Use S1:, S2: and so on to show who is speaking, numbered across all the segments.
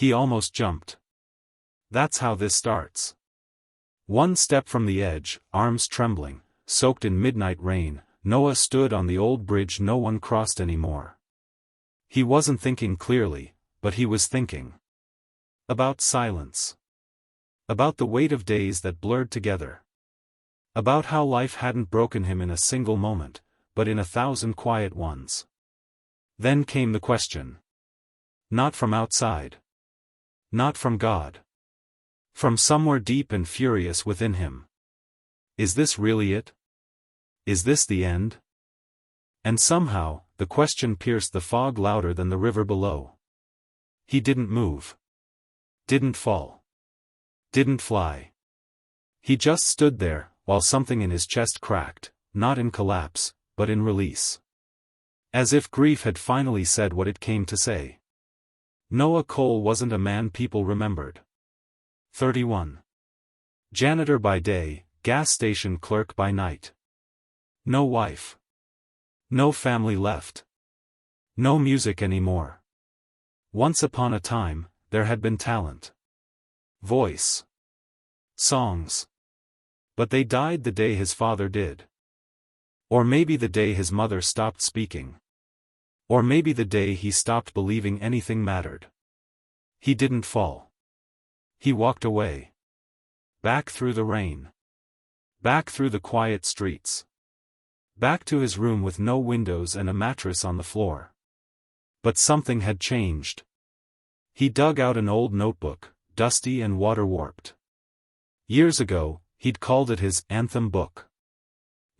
S1: He almost jumped. That's how this starts. One step from the edge, arms trembling, soaked in midnight rain, Noah stood on the old bridge no one crossed anymore. He wasn't thinking clearly, but he was thinking. About silence. About the weight of days that blurred together. About how life hadn't broken him in a single moment, but in 1,000 quiet ones. Then came the question. Not from outside. Not from God. From somewhere deep and furious within him. Is this really it? Is this the end? And somehow, the question pierced the fog louder than the river below. He didn't move. Didn't fall. Didn't fly. He just stood there, while something in his chest cracked, not in collapse, but in release. As if grief had finally said what it came to say. Noah Cole wasn't a man people remembered. 31. Janitor by day, gas station clerk by night. No wife. No family left. No music anymore. Once upon a time, there had been talent. Voice. Songs. But they died the day his father did. Or maybe the day his mother stopped speaking. Or maybe the day he stopped believing anything mattered. He didn't fall. He walked away. Back through the rain. Back through the quiet streets. Back to his room with no windows and a mattress on the floor. But something had changed. He dug out an old notebook, dusty and water-warped. Years ago, he'd called it his anthem book.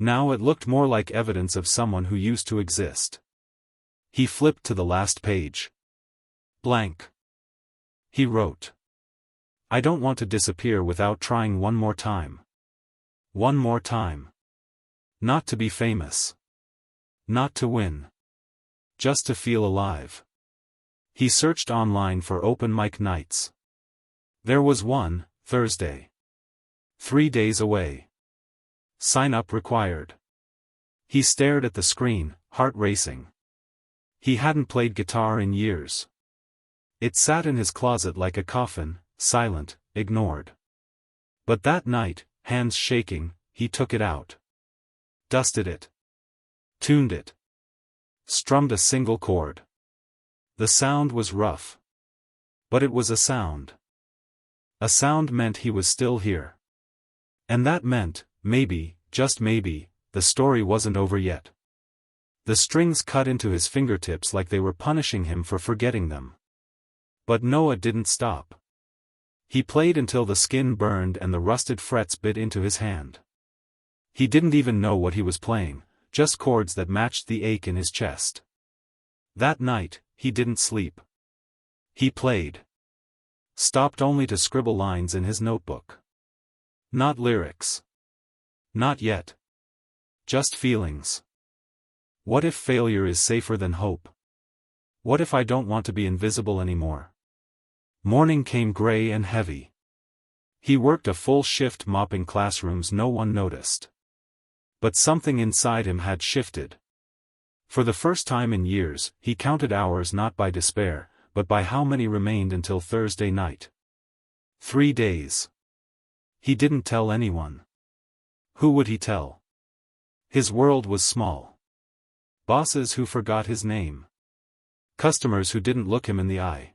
S1: Now it looked more like evidence of someone who used to exist. He flipped to the last page. Blank. He wrote. I don't want to disappear without trying one more time. One more time. Not to be famous. Not to win. Just to feel alive. He searched online for open mic nights. There was one, Thursday. 3 days away. Sign up required. He stared at the screen, heart racing. He hadn't played guitar in years. It sat in his closet like a coffin, silent, ignored. But that night, hands shaking, he took it out. Dusted it. Tuned it. Strummed a single chord. The sound was rough. But it was a sound. A sound meant he was still here. And that meant, maybe, just maybe, the story wasn't over yet. The strings cut into his fingertips like they were punishing him for forgetting them. But Noah didn't stop. He played until the skin burned and the rusted frets bit into his hand. He didn't even know what he was playing, just chords that matched the ache in his chest. That night, he didn't sleep. He played. Stopped only to scribble lines in his notebook. Not lyrics. Not yet. Just feelings. What if failure is safer than hope? What if I don't want to be invisible anymore? Morning came gray and heavy. He worked a full shift mopping classrooms no one noticed. But something inside him had shifted. For the first time in years, he counted hours not by despair, but by how many remained until Thursday night. 3 days. He didn't tell anyone. Who would he tell? His world was small. Bosses who forgot his name. Customers who didn't look him in the eye.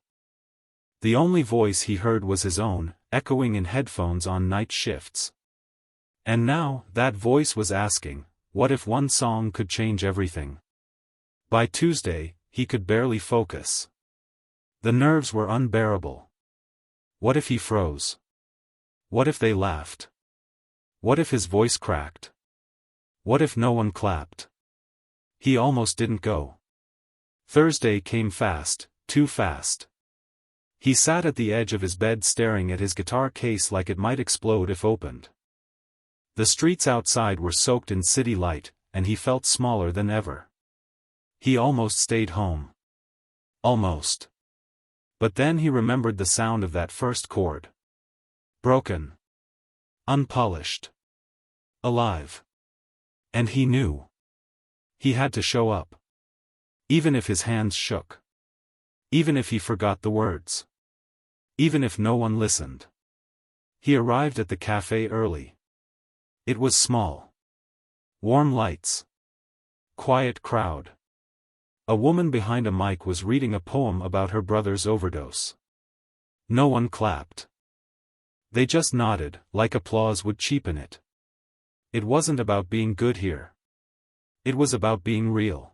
S1: The only voice he heard was his own, echoing in headphones on night shifts. And now, that voice was asking, what if one song could change everything? By Tuesday, he could barely focus. The nerves were unbearable. What if he froze? What if they laughed? What if his voice cracked? What if no one clapped? He almost didn't go. Thursday came fast, too fast. He sat at the edge of his bed staring at his guitar case like it might explode if opened. The streets outside were soaked in city light, and he felt smaller than ever. He almost stayed home. Almost. But then he remembered the sound of that first chord. Broken. Unpolished. Alive. And he knew. He had to show up. Even if his hands shook. Even if he forgot the words. even if no one listened. He arrived at the cafe early. It was small. Warm lights. Quiet crowd. A woman behind a mic was reading a poem about her brother's overdose. No one clapped. They just nodded, like applause would cheapen it. It wasn't about being good here. It was about being real.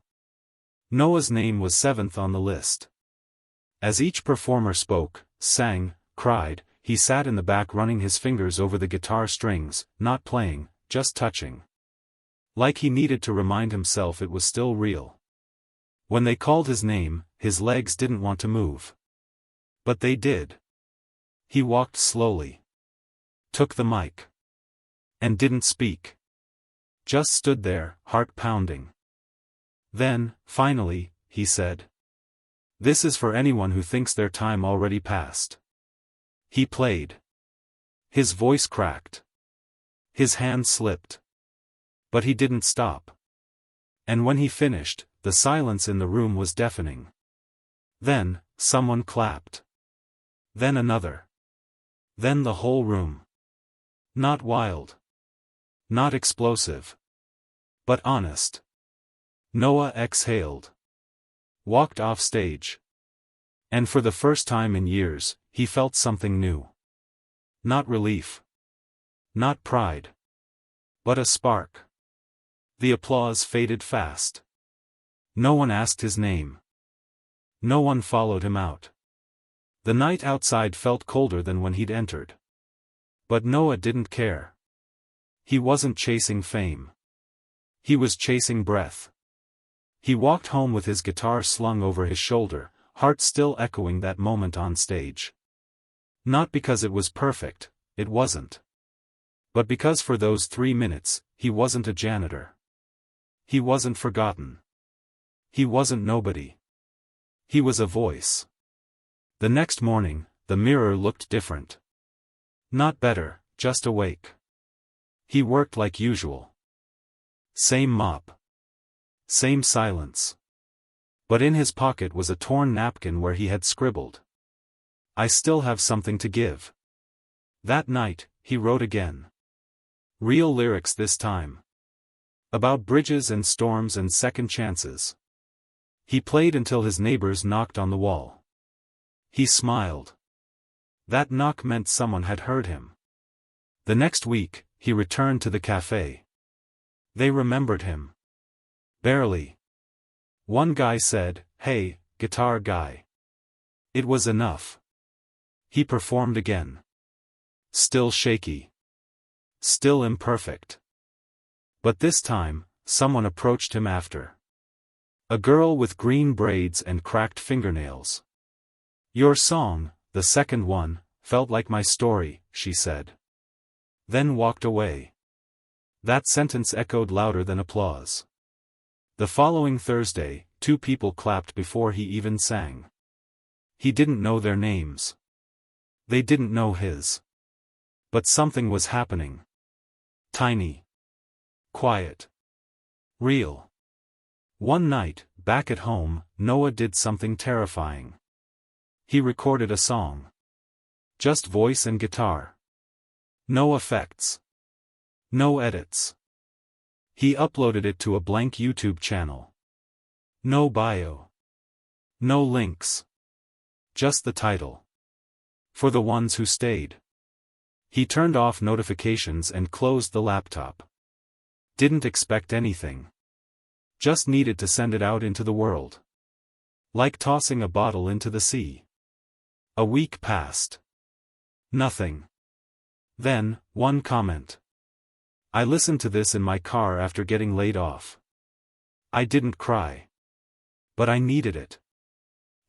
S1: Noah's name was 7th on the list. As each performer spoke, sang, cried, he sat in the back running his fingers over the guitar strings, not playing, just touching. Like he needed to remind himself it was still real. When they called his name, his legs didn't want to move. But they did. He walked slowly. Took the mic. And didn't speak. Just stood there, heart pounding. Then, finally, he said, "This is for anyone who thinks their time already passed." He played. His voice cracked. His hand slipped. But he didn't stop. And when he finished, the silence in the room was deafening. Then, someone clapped. Then another. Then the whole room. Not wild. Not explosive. But honest. Noah exhaled. Walked off stage. And for the first time in years, he felt something new. Not relief. Not pride. But a spark. The applause faded fast. No one asked his name. No one followed him out. The night outside felt colder than when he'd entered. But Noah didn't care. He wasn't chasing fame. He was chasing breath. He walked home with his guitar slung over his shoulder, heart still echoing that moment on stage. Not because it was perfect, it wasn't. But because for those 3 minutes, he wasn't a janitor. He wasn't forgotten. He wasn't nobody. He was a voice. The next morning, the mirror looked different. Not better, just awake. He worked like usual. Same mop. Same silence. But in his pocket was a torn napkin where he had scribbled, "I still have something to give." That night, he wrote again. Real lyrics this time. About bridges and storms and second chances. He played until his neighbors knocked on the wall. He smiled. That knock meant someone had heard him. The next week, he returned to the cafe. They remembered him. Barely. One guy said, "Hey, guitar guy." It was enough. He performed again. Still shaky. Still imperfect. But this time, someone approached him after. A girl with green braids and cracked fingernails. "Your song, the second one, felt like my story," she said. Then walked away. That sentence echoed louder than applause. The following Thursday, 2 people clapped before he even sang. He didn't know their names. They didn't know his. But something was happening. Tiny. Quiet. Real. One night, back at home, Noah did something terrifying. He recorded a song. Just voice and guitar. No effects. No edits. He uploaded it to a blank YouTube channel. No bio. No links. Just the title. For the ones who stayed. He turned off notifications and closed the laptop. Didn't expect anything. Just needed to send it out into the world. Like tossing a bottle into the sea. A week passed. Nothing. Then, one comment. "I listened to this in my car after getting laid off. I didn't cry. But I needed it.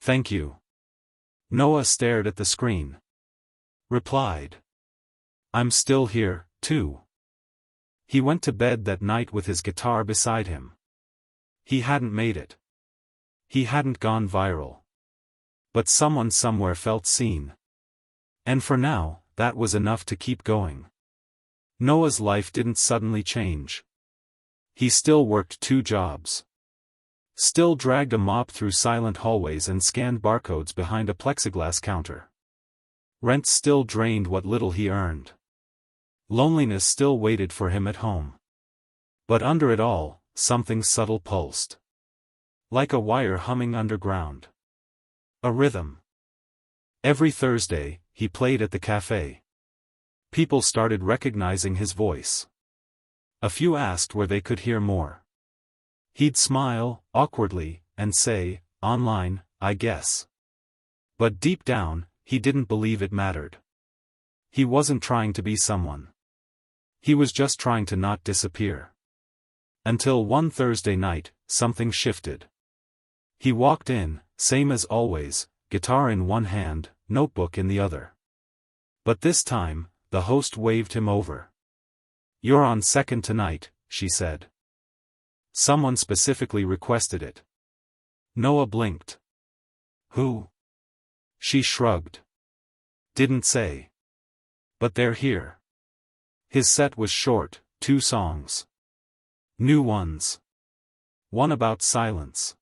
S1: Thank you." Noah stared at the screen. Replied. "I'm still here, too." He went to bed that night with his guitar beside him. He hadn't made it. He hadn't gone viral. But someone somewhere felt seen. And for now, that was enough to keep going. Noah's life didn't suddenly change. He still worked 2 jobs. Still dragged a mop through silent hallways and scanned barcodes behind a plexiglass counter. Rent still drained what little he earned. Loneliness still waited for him at home. But under it all, something subtle pulsed. Like a wire humming underground. A rhythm. Every Thursday, he played at the cafe. People started recognizing his voice. A few asked where they could hear more. He'd smile, awkwardly, and say, "Online, I guess." But deep down, he didn't believe it mattered. He wasn't trying to be someone. He was just trying to not disappear. Until one Thursday night, something shifted. He walked in, same as always, guitar in one hand, notebook in the other. But this time, the host waved him over. "You're on second tonight," she said. Someone specifically requested it. Noah blinked. "Who?" She shrugged. "Didn't say. But they're here." His set was short, 2 songs. New ones. One about silence.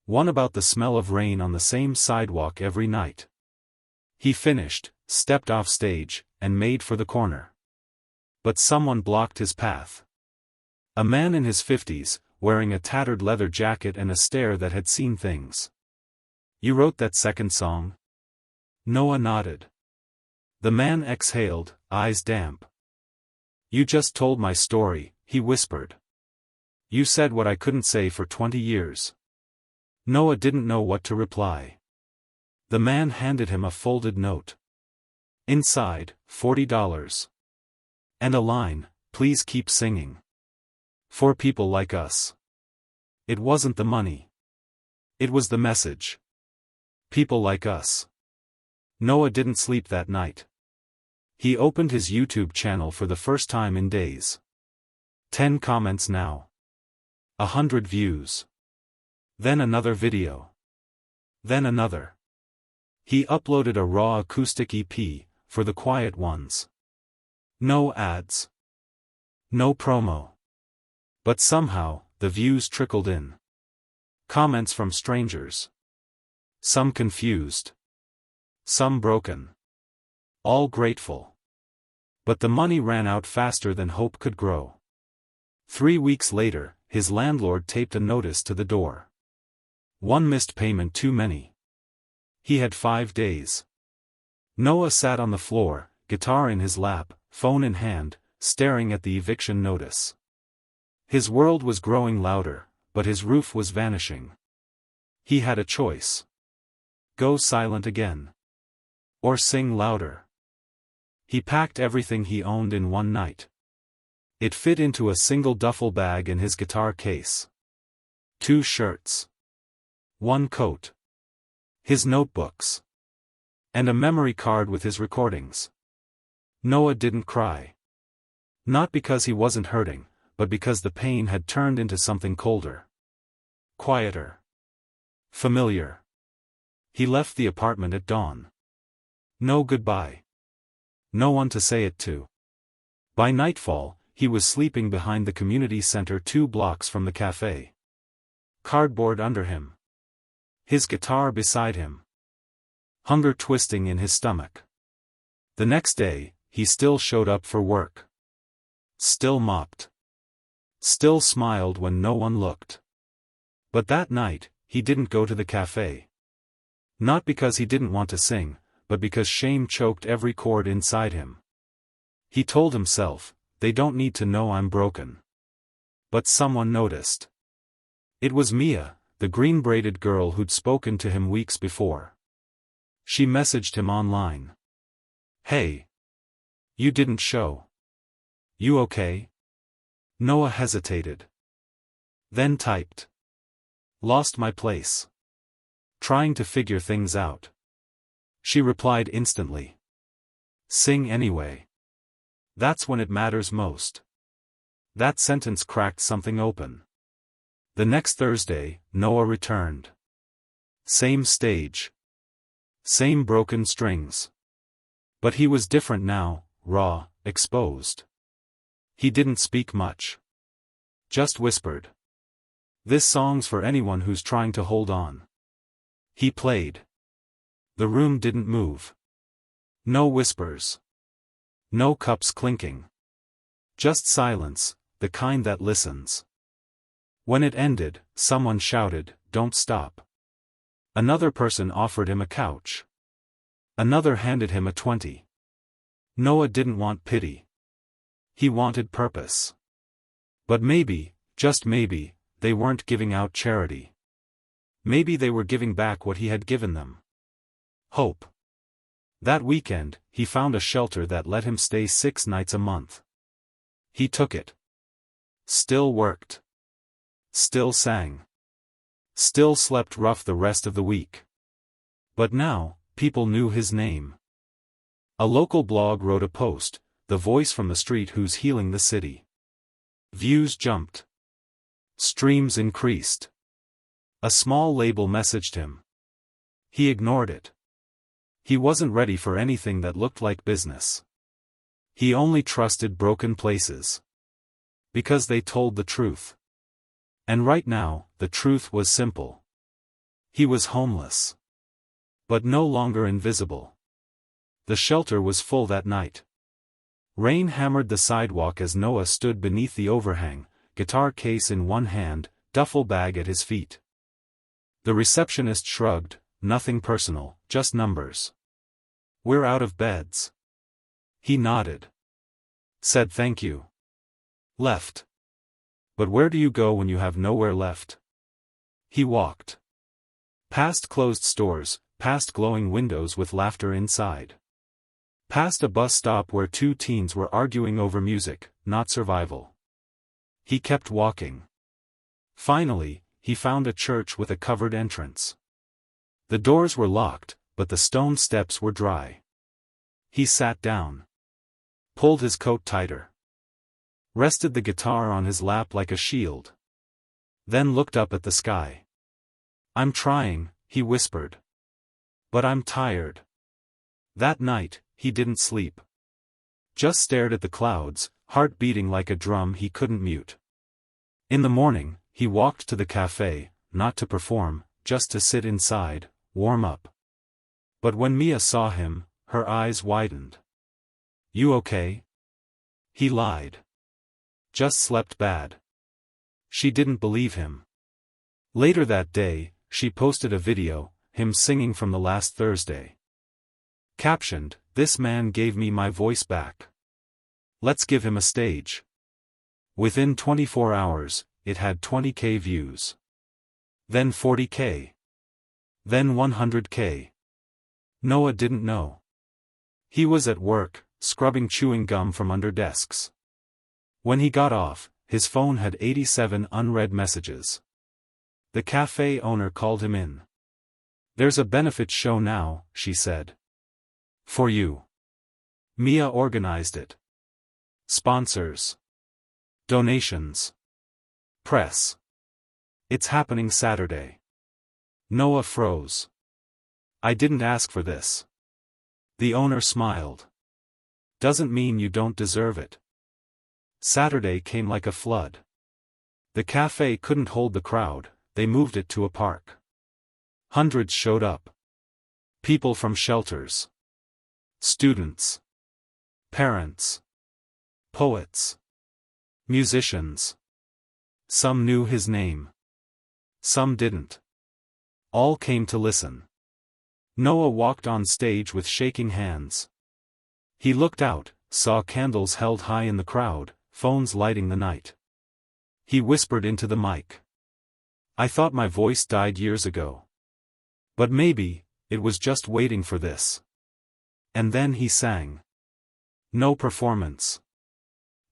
S1: One about the smell of rain on the same sidewalk every night. He finished, stepped off stage, and made for the corner. But someone blocked his path. A man in his 50s, wearing a tattered leather jacket and a stare that had seen things. "You wrote that second song?" Noah nodded. The man exhaled, eyes damp. "You just told my story," he whispered. "You said what I couldn't say for 20 years. Noah didn't know what to reply. The man handed him a folded note. Inside, $40. And a line, "Please keep singing. For people like us." It wasn't the money. It was the message. People like us. Noah didn't sleep that night. He opened his YouTube channel for the first time in days. 10 comments now. 100 views. Then another video. Then another. He uploaded a raw acoustic EP, for the quiet ones. No ads. No promo. But somehow, the views trickled in. Comments from strangers. Some confused. Some broken. All grateful. But the money ran out faster than hope could grow. 3 weeks later, his landlord taped a notice to the door. 1 missed payment too many. He had 5 days. Noah sat on the floor, guitar in his lap, phone in hand, staring at the eviction notice. His world was growing louder, but his roof was vanishing. He had a choice. Go silent again. Or sing louder. He packed everything he owned in one night. It fit into a single duffel bag in his guitar case. 2 shirts. 1 coat. His notebooks. And a memory card with his recordings. Noah didn't cry. Not because he wasn't hurting, but because the pain had turned into something colder. Quieter. Familiar. He left the apartment at dawn. No goodbye. No one to say it to. By nightfall, he was sleeping behind the community center 2 blocks from the cafe. Cardboard under him. His guitar beside him. Hunger twisting in his stomach. The next day, he still showed up for work. Still mopped. Still smiled when no one looked. But that night, he didn't go to the cafe. Not because he didn't want to sing, but because shame choked every chord inside him. He told himself, "They don't need to know I'm broken." But someone noticed. It was Mia, the green-braided girl who'd spoken to him weeks before. She messaged him online. "Hey. You didn't show. You okay?" Noah hesitated. Then typed. "Lost my place. Trying to figure things out." She replied instantly. "Sing anyway. That's when it matters most." That sentence cracked something open. The next Thursday, Noah returned. Same stage. Same broken strings. But he was different now, raw, exposed. He didn't speak much. Just whispered. "This song's for anyone who's trying to hold on." He played. The room didn't move. No whispers. No cups clinking. Just silence, the kind that listens. When it ended, someone shouted, "Don't stop." Another person offered him a couch. Another handed him a 20. Noah didn't want pity. He wanted purpose. But maybe, just maybe, they weren't giving out charity. Maybe they were giving back what he had given them. Hope. That weekend, he found a shelter that let him stay 6 nights a month. He took it. Still worked. Still sang. Still slept rough the rest of the week. But now, people knew his name. A local blog wrote a post, "The voice from the street who's healing the city." Views jumped. Streams increased. A small label messaged him. He ignored it. He wasn't ready for anything that looked like business. He only trusted broken places. Because they told the truth. And right now, the truth was simple. He was homeless. But no longer invisible. The shelter was full that night. Rain hammered the sidewalk as Noah stood beneath the overhang, guitar case in one hand, duffel bag at his feet. The receptionist shrugged, "Nothing personal, just numbers." "We're out of beds." He nodded. Said thank you. Left. But where do you go when you have nowhere left? He walked. Past closed stores, past glowing windows with laughter inside. Past a bus stop where 2 teens were arguing over music, not survival. He kept walking. Finally, he found a church with a covered entrance. The doors were locked, but the stone steps were dry. He sat down. Pulled his coat tighter. Rested the guitar on his lap like a shield. Then looked up at the sky. "I'm trying," he whispered. "But I'm tired." That night, he didn't sleep. Just stared at the clouds, heart beating like a drum he couldn't mute. In the morning, he walked to the cafe, not to perform, just to sit inside, warm up. But when Mia saw him, her eyes widened. "You okay?" He lied. "Just slept bad." She didn't believe him. Later that day, she posted a video, him singing from the last Thursday. Captioned, "This man gave me my voice back. Let's give him a stage." Within 24 hours, it had 20K views. Then 40K. Then 100K. Noah didn't know. He was at work, scrubbing chewing gum from under desks. When he got off, his phone had 87 unread messages. The cafe owner called him in. "There's a benefit show now," she said. "For you." Mia organized it. Sponsors. Donations. Press. "It's happening Saturday." Noah froze. "I didn't ask for this." The owner smiled. "Doesn't mean you don't deserve it." Saturday came like a flood. The cafe couldn't hold the crowd, they moved it to a park. Hundreds showed up. People from shelters. Students. Parents. Poets. Musicians. Some knew his name. Some didn't. All came to listen. Noah walked on stage with shaking hands. He looked out, saw candles held high in the crowd, phones lighting the night. He whispered into the mic. "I thought my voice died years ago. But maybe, it was just waiting for this." And then he sang. No performance.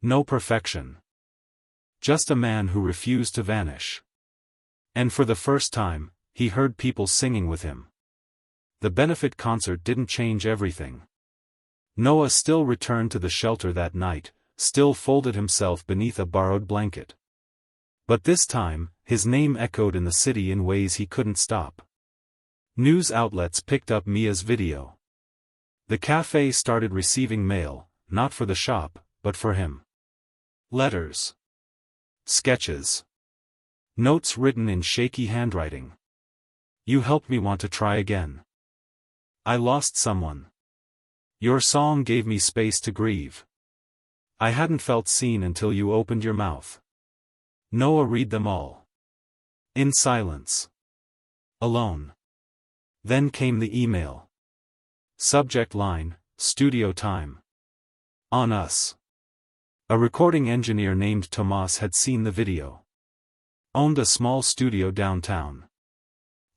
S1: No perfection. Just a man who refused to vanish. And for the first time, he heard people singing with him. The benefit concert didn't change everything. Noah still returned to the shelter that night, still folded himself beneath a borrowed blanket. But this time, his name echoed in the city in ways he couldn't stop. News outlets picked up Mia's video. The cafe started receiving mail, not for the shop, but for him. Letters. Sketches. Notes written in shaky handwriting. "You helped me want to try again. I lost someone. Your song gave me space to grieve. I hadn't felt seen until you opened your mouth. Noah read them all. In silence. Alone. Then came the email. Subject line, studio time. On us. A recording engineer named Tomas had seen the video. Owned a small studio downtown.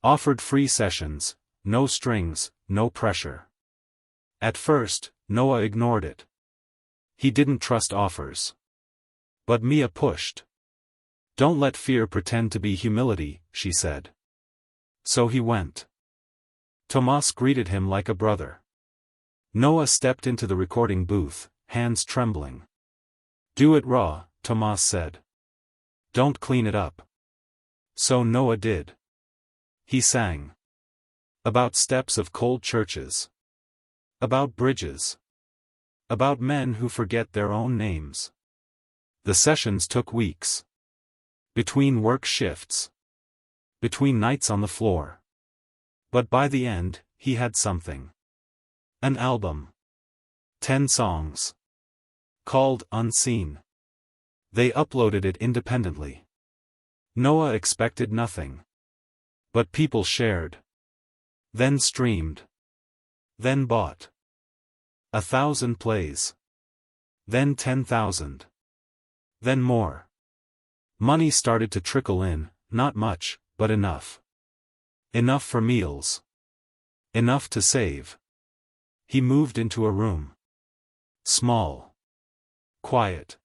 S1: Offered free sessions, no strings, no pressure. At first, Noah ignored it. He didn't trust offers. But Mia pushed. Don't let fear pretend to be humility, she said. So he went. Tomas greeted him like a brother. Noah stepped into the recording booth, hands trembling. Do it raw, Tomas said. Don't clean it up. So Noah did. He sang. About steps of cold churches. About bridges. About men who forget their own names. The sessions took weeks. Between work shifts. Between nights on the floor. But by the end, he had something. An album. 10 songs. Called Unseen. They uploaded it independently. Noah expected nothing. But people shared. Then streamed. Then bought. 1,000 plays. Then 10,000. Then more. Money started to trickle in, not much, but enough. Enough for meals. Enough to save. He moved into a room. Small. Quiet.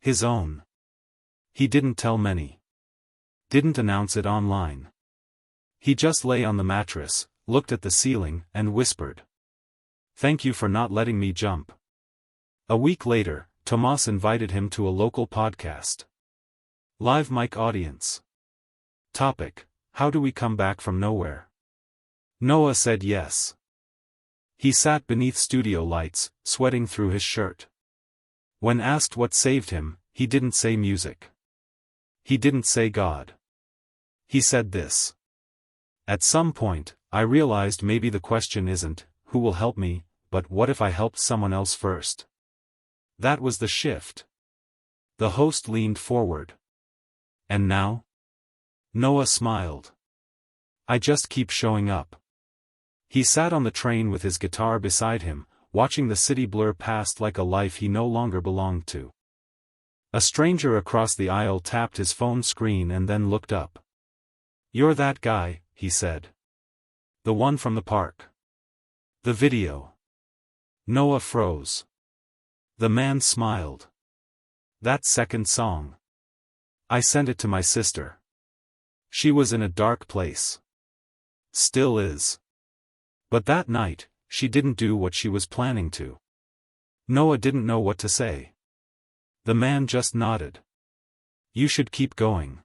S1: His own. He didn't tell many. Didn't announce it online. He just lay on the mattress, looked at the ceiling, and whispered. Thank you for not letting me jump. A week later, Tomas invited him to a local podcast. Live mic audience. Topic: How do we come back from nowhere? Noah said yes. He sat beneath studio lights, sweating through his shirt. When asked what saved him, he didn't say music. He didn't say God. He said this. At some point, I realized maybe the question isn't, who will help me, but what if I helped someone else first? That was the shift. The host leaned forward. And now? Noah smiled. I just keep showing up. He sat on the train with his guitar beside him, watching the city blur past like a life he no longer belonged to. A stranger across the aisle tapped his phone screen and then looked up. You're that guy, he said. The one from the park. The video. Noah froze. The man smiled. That second song. I sent it to my sister. She was in a dark place. Still is. But that night, she didn't do what she was planning to. Noah didn't know what to say. The man just nodded. You should keep going.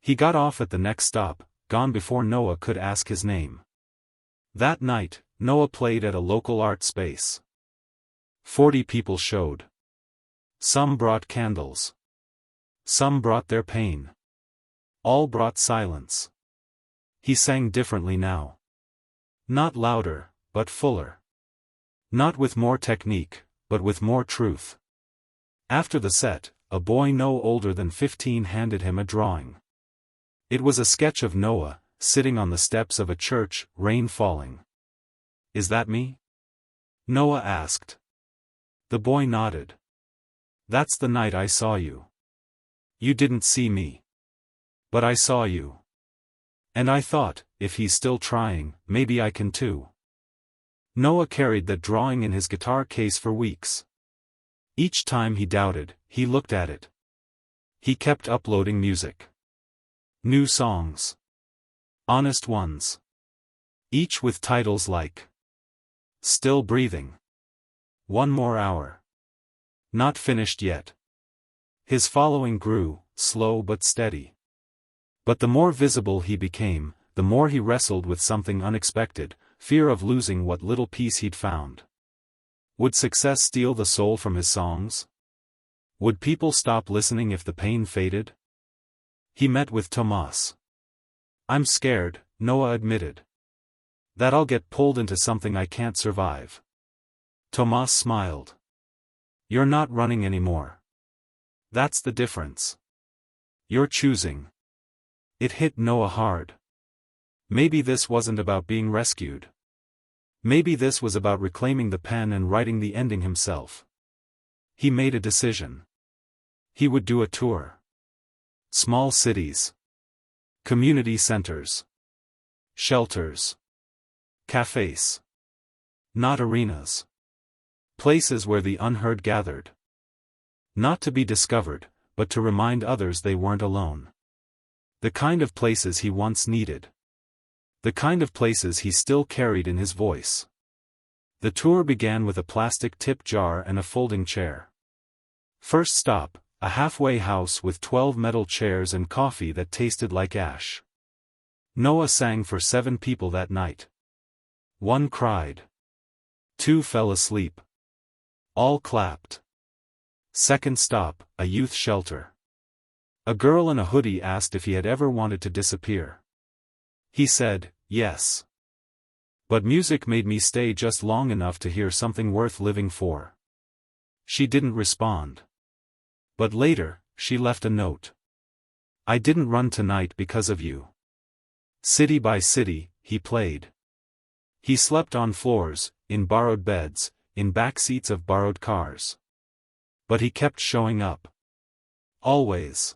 S1: He got off at the next stop, gone before Noah could ask his name. That night, Noah played at a local art space. 40 people showed. Some brought candles. Some brought their pain. All brought silence. He sang differently now. Not louder, but fuller. Not with more technique, but with more truth. After the set, a boy no older than 15 handed him a drawing. It was a sketch of Noah, sitting on the steps of a church, rain falling. Is that me? Noah asked. The boy nodded. That's the night I saw you. You didn't see me. But I saw you. And I thought, if he's still trying, maybe I can too. Noah carried that drawing in his guitar case for weeks. Each time he doubted, he looked at it. He kept uploading music. New songs. Honest ones. Each with titles like Still Breathing. One More Hour. Not Finished Yet. His following grew, slow but steady. But the more visible he became, the more he wrestled with something unexpected, fear of losing what little peace he'd found. Would success steal the soul from his songs? Would people stop listening if the pain faded? He met with Tomas. I'm scared, Noah admitted. That I'll get pulled into something I can't survive. Tomas smiled. You're not running anymore. That's the difference. You're choosing. It hit Noah hard. Maybe this wasn't about being rescued. Maybe this was about reclaiming the pen and writing the ending himself. He made a decision. He would do a tour. Small cities. Community centers. Shelters. Cafes. Not arenas. Places where the unheard gathered. Not to be discovered, but to remind others they weren't alone. The kind of places he once needed. The kind of places he still carried in his voice. The tour began with a plastic tip jar and a folding chair. First stop, a halfway house with 12 metal chairs and coffee that tasted like ash. Noah sang for 7 people that night. 1 cried. 2 fell asleep. All clapped. Second stop, a youth shelter. A girl in a hoodie asked if he had ever wanted to disappear. He said, yes. But music made me stay just long enough to hear something worth living for. She didn't respond. But later, she left a note. I didn't run tonight because of you. City by city, he played. He slept on floors, in borrowed beds, in back seats of borrowed cars. But he kept showing up. Always.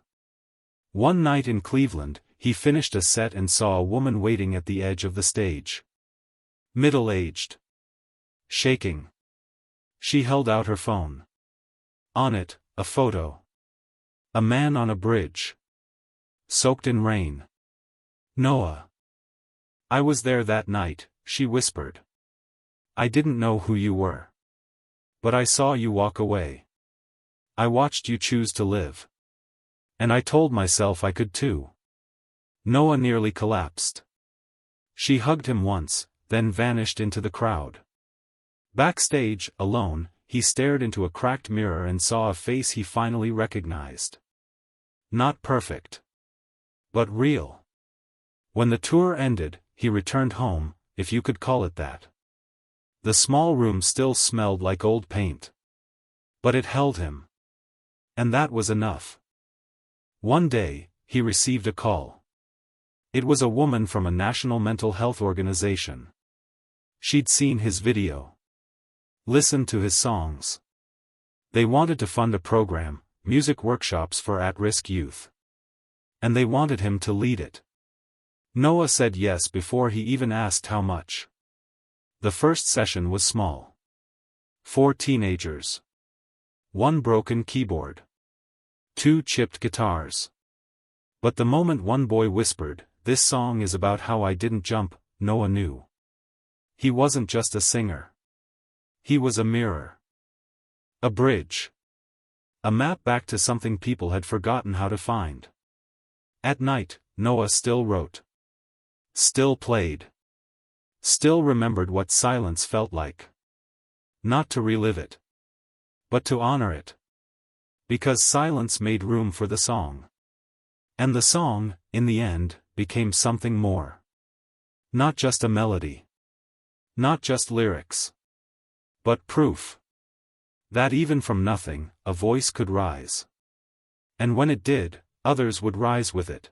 S1: One night in Cleveland, he finished a set and saw a woman waiting at the edge of the stage. Middle-aged. Shaking. She held out her phone. On it, a photo. A man on a bridge. Soaked in rain. Noah. I was there that night, she whispered. I didn't know who you were. But I saw you walk away. I watched you choose to live. And I told myself I could too. Noah nearly collapsed. She hugged him once, then vanished into the crowd. Backstage, alone, he stared into a cracked mirror and saw a face he finally recognized. Not perfect. But real. When the tour ended, he returned home, if you could call it that. The small room still smelled like old paint. But it held him. And that was enough. One day, he received a call. It was a woman from a national mental health organization. She'd seen his video. Listened to his songs. They wanted to fund a program, music workshops for at-risk youth. And they wanted him to lead it. Noah said yes before he even asked how much. The first session was small. 4 teenagers. 1 broken keyboard. 2 chipped guitars. But the moment one boy whispered, "This song is about how I didn't jump," Noah knew. He wasn't just a singer. He was a mirror. A bridge. A map back to something people had forgotten how to find. At night, Noah still wrote. Still played. Still remembered what silence felt like. Not to relive it. But to honor it. Because silence made room for the song. And the song, in the end, became something more. Not just a melody. Not just lyrics. But proof. That even from nothing, a voice could rise. And when it did, others would rise with it.